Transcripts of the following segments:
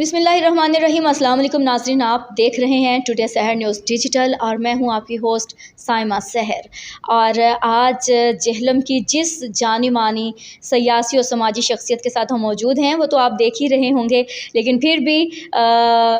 बिस्मिल्लाहिर्रहमानिर्रहीम। अस्सलाम वालेकुम नाज़रीन, आप देख रहे हैं टुडे सहर न्यूज़ डिजिटल और मैं हूं आपकी होस्ट साइमा सहर। और आज जेहलम की जिस जानी मानी सियासी और समाजी शख्सियत के साथ हम मौजूद हैं वो तो आप देख ही रहे होंगे, लेकिन फिर भी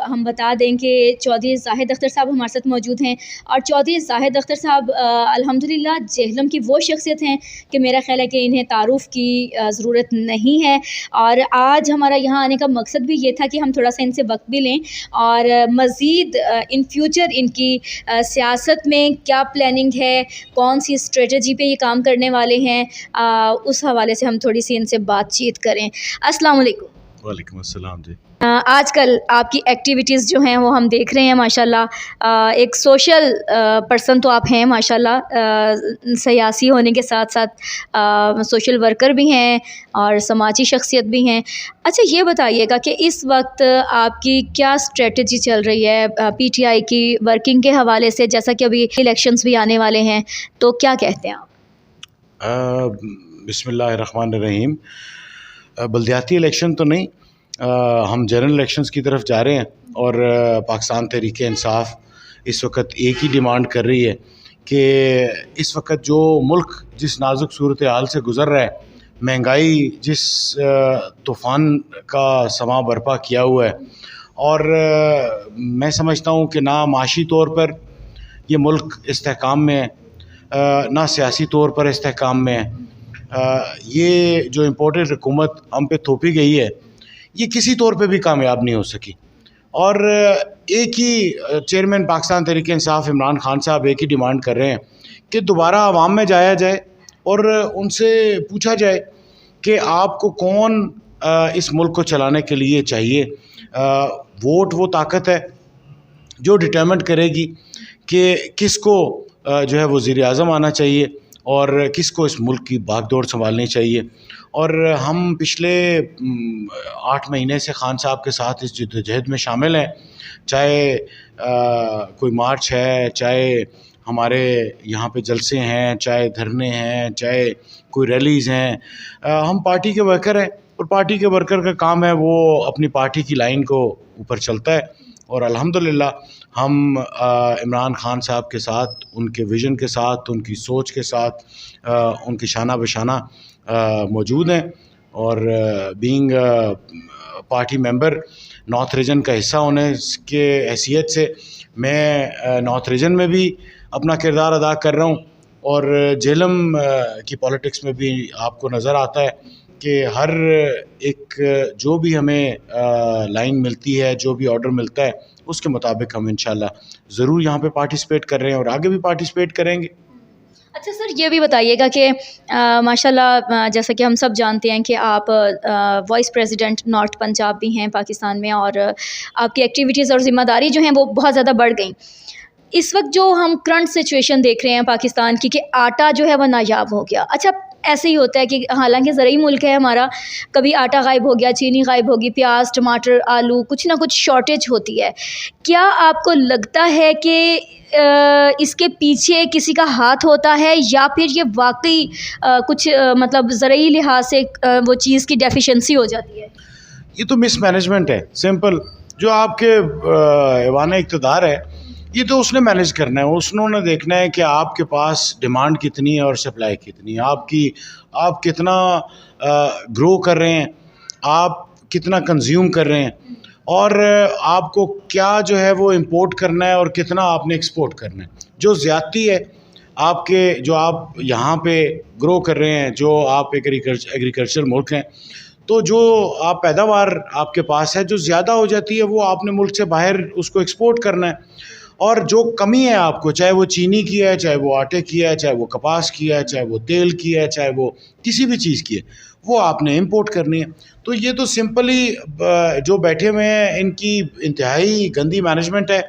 हम बता दें कि चौधरी जाहिद अख्तर साहब हमारे साथ मौजूद हैं। और चौधरी जाहिद अख्तर साहब अल्हम्दुलिल्लाह जेहलम की वो शख्सियत हैं कि मेरा ख्याल है कि इन्हें तारुफ़ की ज़रूरत नहीं है। और आज हमारा यहाँ आने का मकसद भी ये था कि हम थोड़ा सा इनसे वक्त भी लें और मज़ीद इन फ्यूचर इनकी सियासत में क्या प्लानिंग है, कौन सी स्ट्रेटजी पे ये काम करने वाले हैं, उस हवाले से हम थोड़ी सी इनसे बातचीत करें। अस्सलाम वालेकुम। वालेकुम अस्सलाम जी। आजकल आपकी एक्टिविटीज़ जो हैं वो हम देख रहे हैं माशाल्लाह। एक सोशल पर्सन तो आप हैं माशाल्लाह, सियासी होने के साथ साथ सोशल वर्कर भी हैं और समाजी शख्सियत भी हैं। अच्छा, ये बताइएगा कि इस वक्त आपकी क्या स्ट्रेटजी चल रही है पीटीआई की वर्किंग के हवाले से, जैसा कि अभी इलेक्शंस भी आने वाले हैं, तो क्या कहते हैं आप? बिस्मिल्लाहिर्रहमानिर्रहीम। बल्दियाती इलेक्शन तो नहीं, हम जनरल इलेक्शंस की तरफ जा रहे हैं और पाकिस्तान तहरीक इंसाफ इस वक्त एक ही डिमांड कर रही है कि इस वक्त जो मुल्क जिस नाजुक सूरत हाल से गुज़र रहा है, महंगाई जिस तूफ़ान का समा बर्पा किया हुआ है, और मैं समझता हूँ कि ना माशी तौर पर ये मुल्क इस्तेहकाम में है, ना सियासी तौर पर इस्तेहकाम में है। ये जो इम्पोर्टेड हुकूमत हम पे थोपी गई है, ये किसी तौर पे भी कामयाब नहीं हो सकी। और एक ही चेयरमैन पाकिस्तान तहरीक इंसाफ इमरान खान साहब एक ही डिमांड कर रहे हैं कि दोबारा आवाम में जाया जाए और उनसे पूछा जाए कि आपको कौन इस मुल्क को चलाने के लिए चाहिए। वोट वो ताकत है जो डिटरमिन करेगी कि किसको जो है वज़ीर आज़म आना चाहिए और किसको इस मुल्क की बागडोर संभालनी चाहिए। और हम पिछले 8 महीने से खान साहब के साथ इस जद्दोजहद में शामिल हैं, चाहे कोई मार्च है, चाहे हमारे यहाँ पे जलसे हैं, चाहे धरने हैं, चाहे कोई रैलीज़ हैं। हम पार्टी के वर्कर हैं और पार्टी के वर्कर का काम है वो अपनी पार्टी की लाइन को ऊपर चलता है। और अल्हम्दुलिल्लाह हम इमरान खान साहब के साथ, उनके विज़न के साथ, उनकी सोच के साथ, उनकी शाना बशाना मौजूद हैं। और being party member north region का हिस्सा होने के हैसियत से मैं नॉर्थ रीजन में भी अपना किरदार अदा कर रहा हूँ। और जेहलम की पॉलिटिक्स में भी आपको नज़र आता है कि हर एक जो भी हमें लाइन मिलती है, जो भी ऑर्डर मिलता है, उसके मुताबिक हम इंशाल्लाह ज़रूर यहाँ पे पार्टिसिपेट कर रहे हैं और आगे भी पार्टिसिपेट करेंगे। अच्छा सर, ये भी बताइएगा कि माशाल्लाह जैसा कि हम सब जानते हैं कि आप वाइस प्रेसिडेंट नॉर्थ पंजाब भी हैं पाकिस्तान में, और आपकी एक्टिविटीज़ और ज़िम्मेदारी जो हैं वो बहुत ज़्यादा बढ़ गई। इस वक्त जो हम करंट सिचुएशन देख रहे हैं पाकिस्तान की कि आटा जो है वह नायाब हो गया। अच्छा, ऐसे ही होता है कि हालांकि ज़रूरी मुल्क है हमारा, कभी आटा गायब हो गया, चीनी गायब होगी, प्याज, टमाटर, आलू, कुछ ना कुछ शॉर्टेज होती है। क्या आपको लगता है कि इसके पीछे किसी का हाथ होता है, या फिर ये वाकई कुछ मतलब ज़रूरी लिहाज से वो चीज़ की डेफिशिएंसी हो जाती है? ये तो मिसमैनेजमेंट है, सिंपल। जो आपके ऐवान इक़्तिदार है, ये तो उसने मैनेज करना है, उसने देखना है कि आपके पास डिमांड कितनी है और सप्लाई कितनी है, आप कितना ग्रो कर रहे हैं, आप कितना कंज्यूम कर रहे हैं, और आपको क्या जो है वो इंपोर्ट करना है और कितना आपने एक्सपोर्ट करना है। जो ज़्यादती है आपके, जो आप यहाँ पे ग्रो कर रहे हैं, जो आप एग्रीकल्चर मुल्क हैं, तो जो आप पैदावार आपके पास है जो ज़्यादा हो जाती है, वो आपने मुल्क से बाहर उसको एक्सपोर्ट करना है। और जो कमी है आपको, चाहे वो चीनी की है, चाहे वो आटे की है, चाहे वो कपास की है, चाहे वो तेल की है, चाहे वो किसी भी चीज़ की है, वो आपने इंपोर्ट करनी है। तो ये तो सिंपली जो बैठे हुए हैं इनकी इंतहाई गंदी मैनेजमेंट है।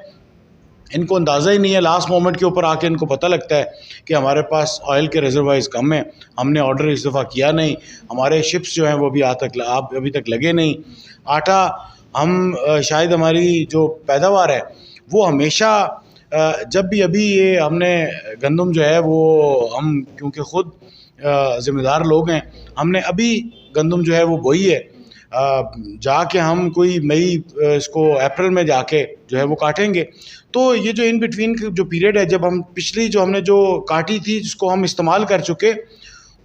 इनको अंदाज़ा ही नहीं है, लास्ट मोमेंट के ऊपर आके इनको पता लगता है कि हमारे पास ऑयल के रिजर्वाइज कम हैं, हमने ऑर्डर इस दफ़ा किया नहीं, हमारे शिप्स जो हैं वो भी अभी तक लगे नहीं। आटा हम शायद हमारी जो पैदावार है वो हमेशा जब भी, अभी ये हमने गंदम जो है वो हम क्योंकि ख़ुद ज़िम्मेदार लोग हैं, हमने अभी गंदम जो है वो बोई है, जाके हम कोई मई इसको अप्रैल में जाके जो है वो काटेंगे। तो ये जो इन बिटवीन जो पीरियड है, जब हम पिछली जो हमने जो काटी थी जिसको हम इस्तेमाल कर चुके,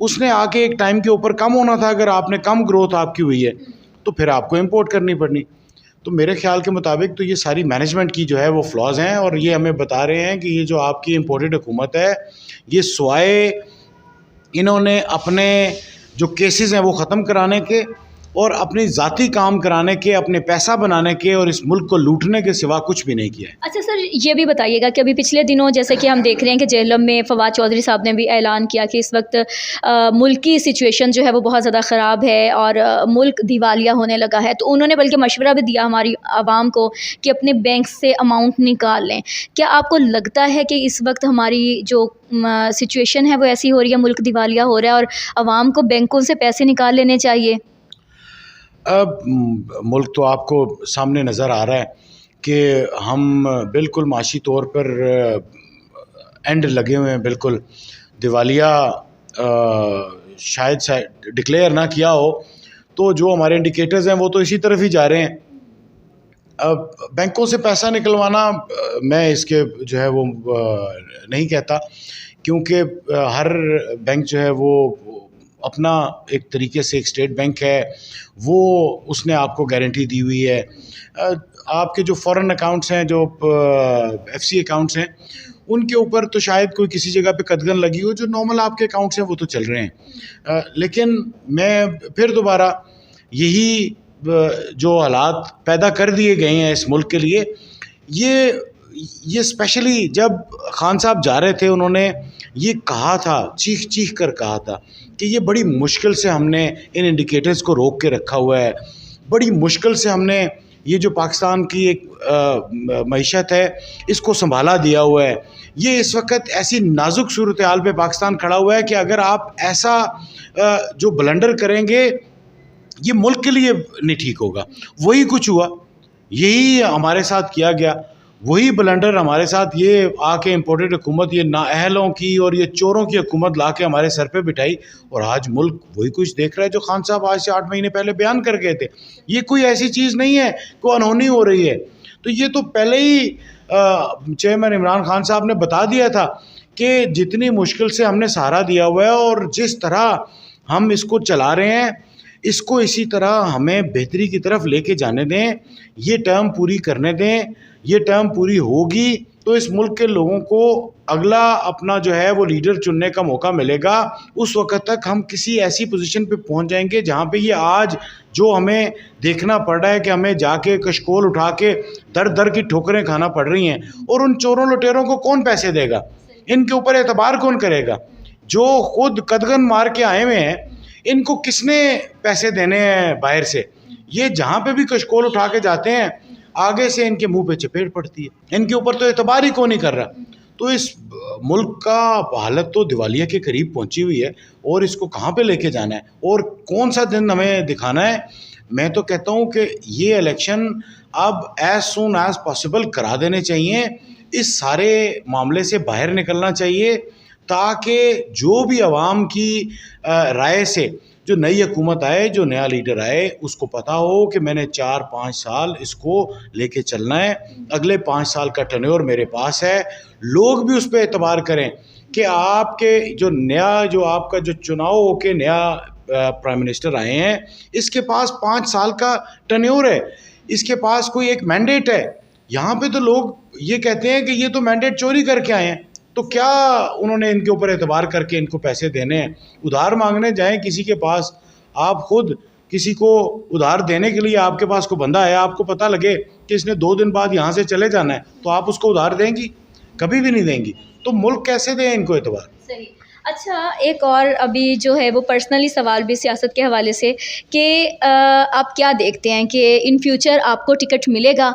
उसने आके एक टाइम के ऊपर कम होना था। अगर आपने कम ग्रोथ आपकी हुई है तो फिर आपको इंपोर्ट करनी पड़नी। तो मेरे ख्याल के मुताबिक तो ये सारी मैनेजमेंट की जो है वो फ्लॉज हैं, और ये हमें बता रहे हैं कि ये जो आपकी इम्पोर्टेड हुकूमत है, ये स्वाए इन्होंने अपने जो केसेस हैं वो ख़त्म कराने के और अपनी ज़ाती काम कराने के, अपने पैसा बनाने के और इस मुल्क को लूटने के सिवा कुछ भी नहीं किया है। अच्छा सर, ये भी बताइएगा कि अभी पिछले दिनों जैसे कि हम देख रहे हैं कि जेहलम में फवाद चौधरी साहब ने भी ऐलान किया कि इस वक्त मुल्क की सिचुएशन जो है वो बहुत ज़्यादा ख़राब है और मुल्क दिवालिया होने लगा है। तो उन्होंने बल्कि मशवरा भी दिया हमारी आवाम को कि अपने बैंक से अमाउंट निकाल लें। क्या आपको लगता है कि इस वक्त हमारी जो सिचुएशन है वो ऐसी हो रही है, मुल्क दिवालिया हो रहा है और आवाम को बैंकों से पैसे निकाल लेने चाहिए? अब मुल्क तो आपको सामने नज़र आ रहा है कि हम बिल्कुल माशी तौर पर एंड लगे हुए हैं, बिल्कुल दिवालिया शायद डिक्लेयर ना किया हो। तो जो हमारे इंडिकेटर्स हैं वो तो इसी तरफ ही जा रहे हैं। अब बैंकों से पैसा निकलवाना मैं इसके जो है वो नहीं कहता, क्योंकि हर बैंक जो है वो अपना एक तरीके से एक स्टेट बैंक है, वो उसने आपको गारंटी दी हुई है। आपके जो फॉरेन अकाउंट्स हैं, जो एफसी अकाउंट्स हैं, उनके ऊपर तो शायद कोई किसी जगह पे कदगन लगी हो। जो नॉर्मल आपके अकाउंट्स हैं वो तो चल रहे हैं। लेकिन मैं फिर दोबारा यही जो हालात पैदा कर दिए गए हैं इस मुल्क के लिए, ये स्पेशली जब खान साहब जा रहे थे, उन्होंने ये कहा था, चीख चीख कर कहा था कि ये बड़ी मुश्किल से हमने इन इंडिकेटर्स को रोक के रखा हुआ है, बड़ी मुश्किल से हमने ये जो पाकिस्तान की एक मईशत है इसको संभाला दिया हुआ है। ये इस वक्त ऐसी नाजुक सूरत हाल पे पाकिस्तान खड़ा हुआ है कि अगर आप ऐसा जो ब्लंडर करेंगे, ये मुल्क के लिए नहीं ठीक होगा। वही कुछ हुआ, यही हमारे साथ किया गया, वही ब्लंडर हमारे साथ ये आके इम्पोर्टेड हुकूमत, ये नाअहलों की और ये चोरों की हुकूमत ला के हमारे सर पे बिठाई, और आज मुल्क वही कुछ देख रहा है जो खान साहब आज से 8 महीने पहले बयान कर गए थे। ये कोई ऐसी चीज़ नहीं है कोई अनहोनी हो रही है। तो ये तो पहले ही चेयरमैन इमरान खान साहब ने बता दिया था कि जितनी मुश्किल से हमने सहारा दिया हुआ है और जिस तरह हम इसको चला रहे हैं, इसको इसी तरह हमें बेहतरी की तरफ लेके जाने दें, ये टर्म पूरी करने दें। ये टर्म पूरी होगी तो इस मुल्क के लोगों को अगला अपना जो है वो लीडर चुनने का मौका मिलेगा। उस वक्त तक हम किसी ऐसी पोजीशन पे पहुंच जाएंगे जहां पे ये आज जो हमें देखना पड़ रहा है कि हमें जाके कशकोल उठा के दर दर की ठोकरें खाना पड़ रही हैं, और उन चोरों लुटेरों को कौन पैसे देगा, इनके ऊपर एतबार कौन करेगा? जो खुद कदगन मार के आए हुए हैं, इनको किसने पैसे देने हैं बाहर से? ये जहाँ पे भी कशकोल उठा के जाते हैं, आगे से इनके मुंह पे चपेट पड़ती है, इनके ऊपर तो एतबार ही कौन नहीं कर रहा। तो इस मुल्क का हालत तो दिवालिया के करीब पहुंची हुई है, और इसको कहाँ पे लेके जाना है और कौन सा दिन हमें दिखाना है। मैं तो कहता हूँ कि ये इलेक्शन अब एज सून एज पॉसिबल करा देने चाहिए, इस सारे मामले से बाहर निकलना चाहिए, ताकि जो भी आवाम की राय से जो नई हुकूमत आए, जो नया लीडर आए, उसको पता हो कि मैंने 4-5 साल इसको लेके चलना है, अगले 5 साल का टर्न्योर मेरे पास है। लोग भी उस पर एतबार करें कि आपके जो आपका जो चुनाव होके नया प्राइम मिनिस्टर आए हैं, इसके पास 5 साल का टर्न्योर है, इसके पास कोई एक मैंडेट है। यहाँ पे तो लोग ये कहते हैं कि ये तो मैंडेट चोरी करके आए हैं, तो क्या उन्होंने इनके ऊपर एतबार करके इनको पैसे देने हैं? उधार मांगने जाएं किसी के पास, आप खुद किसी को उधार देने के लिए आपके पास कोई बंदा है, आपको पता लगे कि इसने 2 दिन बाद यहाँ से चले जाना है, तो आप उसको उधार देंगी? कभी भी नहीं देंगी। तो मुल्क कैसे दें इनको एतबार? सही। अच्छा, एक और अभी जो है वो पर्सनली सवाल भी सियासत के हवाले से कि आप क्या देखते हैं कि इन फ्यूचर आपको टिकट मिलेगा?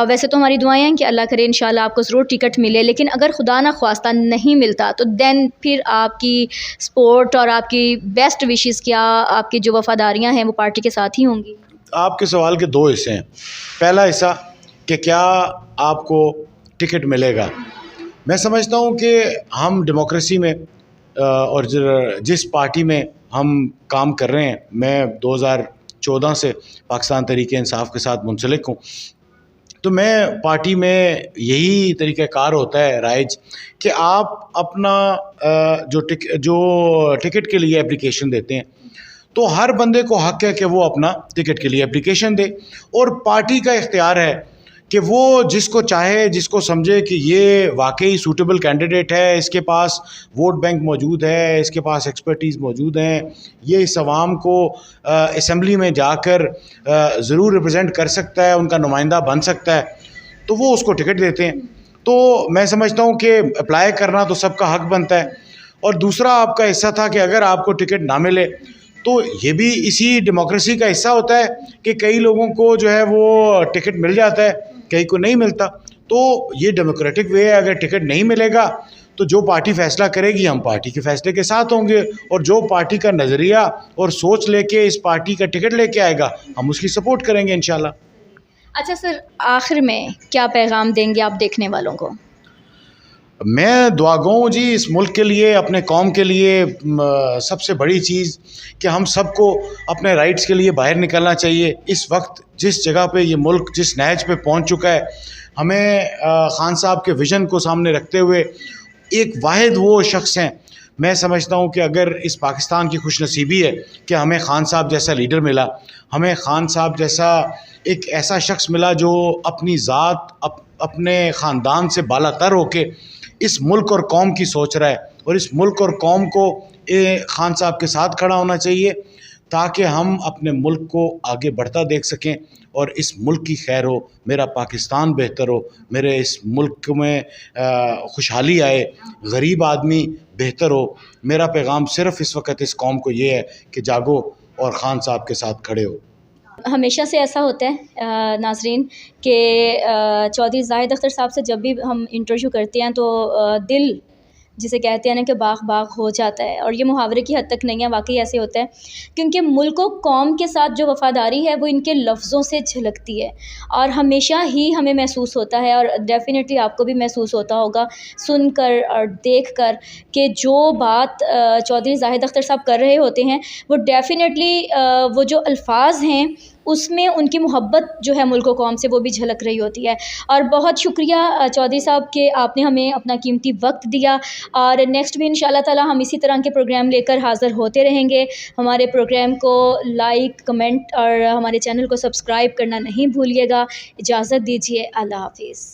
वैसे तो हमारी दुआएं हैं कि अल्लाह करे इंशाल्लाह आपको ज़रूर टिकट मिले, लेकिन अगर खुदा ना ख्वास्ता नहीं मिलता तो देन फिर आपकी सपोर्ट और आपकी बेस्ट विशेस क्या, आपकी जो वफ़ादारियाँ हैं वो पार्टी के साथ ही होंगी? आपके सवाल के 2 हिस्से हैं। पहला हिस्सा कि क्या आपको टिकट मिलेगा। मैं समझता हूँ कि हम डेमोक्रेसी में और जिस पार्टी में हम काम कर रहे हैं, मैं 2014 से पाकिस्तान तहरीक-ए-इंसाफ के साथ मुंसलिक हूँ। तो मैं पार्टी में यही तरीक़ाकार होता है राइज कि आप अपना जो टिकट के लिए एप्लीकेशन देते हैं तो हर बंदे को हक़ है कि वो अपना टिकट के लिए एप्लीकेशन दे, और पार्टी का इख्तियार है कि वो जिसको चाहे, जिसको समझे कि ये वाकई सूटेबल कैंडिडेट है, इसके पास वोट बैंक मौजूद है, इसके पास एक्सपर्टीज़ मौजूद हैं, ये इस अवाम को असम्बली में जाकर ज़रूर रिप्रेजेंट कर सकता है, उनका नुमाइंदा बन सकता है, तो वो उसको टिकट देते हैं। तो मैं समझता हूँ कि अप्लाई करना तो सबका हक़ बनता है। और दूसरा आपका हिस्सा था कि अगर आपको टिकट ना मिले तो ये भी इसी डेमोक्रेसी का हिस्सा होता है कि कई लोगों को जो है वो टिकट मिल जाता है, कहीं को नहीं मिलता। तो ये डेमोक्रेटिक वे है, अगर टिकट नहीं मिलेगा तो जो पार्टी फ़ैसला करेगी हम पार्टी के फ़ैसले के साथ होंगे, और जो पार्टी का नज़रिया और सोच लेके इस पार्टी का टिकट लेके आएगा हम उसकी सपोर्ट करेंगे इंशाल्लाह। अच्छा सर, आखिर में क्या पैगाम देंगे आप देखने वालों को? मैं दुआ गो हूँ जी इस मुल्क के लिए, अपने कौम के लिए। सबसे बड़ी चीज़ कि हम सबको अपने राइट्स के लिए बाहर निकलना चाहिए। इस वक्त जिस जगह पे ये मुल्क जिस नहज पे पहुँच चुका है, हमें ख़ान साहब के विज़न को सामने रखते हुए एक वाहिद वो शख्स हैं, मैं समझता हूँ कि अगर इस पाकिस्तान की खुशनसीबी है कि हमें ख़ान साहब जैसा लीडर मिला, हमें ख़ान साहब जैसा एक ऐसा शख्स मिला जो अपनी ज़ात अपने ख़ानदान से बालातर होके इस मुल्क और कौम की सोच रहा है, और इस मुल्क और कौम को ख़ान साहब के साथ खड़ा होना चाहिए ताकि हम अपने मुल्क को आगे बढ़ता देख सकें और इस मुल्क की खैर हो, मेरा पाकिस्तान बेहतर हो, मेरे इस मुल्क में खुशहाली आए, गरीब आदमी बेहतर हो। मेरा पैगाम सिर्फ़ इस वक्त इस कौम को ये है कि जागो और ख़ान साहब के साथ खड़े हो। हमेशा से ऐसा होता है नाज़रीन कि चौधरी ज़ाहिद अख्तर साहब से जब भी हम इंटरव्यू करते हैं तो दिल जिसे कहते हैं ना कि बाग बाग हो जाता है, और ये मुहावरे की हद तक नहीं है, वाकई ऐसे होता है, क्योंकि मुल्क व कौम के साथ जो वफ़ादारी है वो इनके लफ्ज़ों से झलकती है और हमेशा ही हमें महसूस होता है, और डेफ़िनेटली आपको भी महसूस होता होगा सुनकर और देखकर कि जो बात चौधरी ज़ाहिद अख्तर साहब कर रहे होते हैं वो डेफ़िनेटली वो जो अल्फाज हैं उसमें उनकी मोहब्बत जो है मुल्क व कौम से वो भी झलक रही होती है। और बहुत शुक्रिया चौधरी साहब कि आपने हमें अपना कीमती वक्त दिया, और नेक्स्ट भी इंशाल्लाह ताला हम इसी तरह के प्रोग्राम लेकर हाज़िर होते रहेंगे। हमारे प्रोग्राम को लाइक, कमेंट और हमारे चैनल को सब्सक्राइब करना नहीं भूलिएगा। इजाज़त दीजिए, अल्लाह हाफ़िज़।